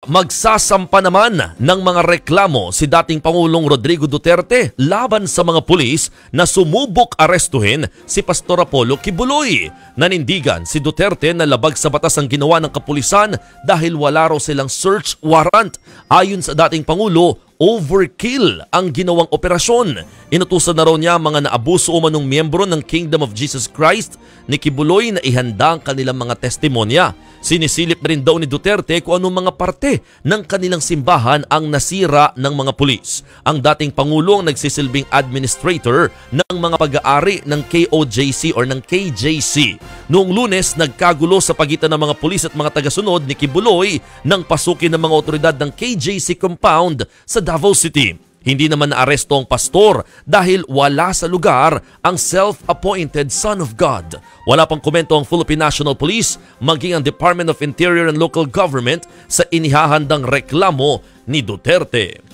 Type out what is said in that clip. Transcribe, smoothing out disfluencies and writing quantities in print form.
Magsasampa naman ng mga reklamo si dating Pangulong Rodrigo Duterte laban sa mga pulis na sumubok arestuhin si Pastor Apollo Kibuloy. Nanindigan si Duterte na labag sa batas ang ginawa ng kapulisan dahil wala raw silang search warrant. Ayon sa dating Pangulo, overkill ang ginawang operasyon. Inutusan na raw niya mga naabuso umanong miyembro ng Kingdom of Jesus Christ ni Kibuloy na ihanda ang kanilang mga testimonya. Sinisilip na rin daw ni Duterte kung anong mga parte ng kanilang simbahan ang nasira ng mga pulis. Ang dating Pangulo ang nagsisilbing administrator ng mga pag-aari ng KOJC or ng KJC. Noong Lunes, nagkagulo sa pagitan ng mga pulis at mga tagasunod ni Kibuloy nang pasukin ng mga otoridad ng KJC compound sa Davao City. Hindi naman naaresto ang pastor dahil wala sa lugar ang self-appointed Son of God. Wala pang komento ang Philippine National Police maging ang Department of Interior and Local Government sa inihahandang reklamo ni Duterte.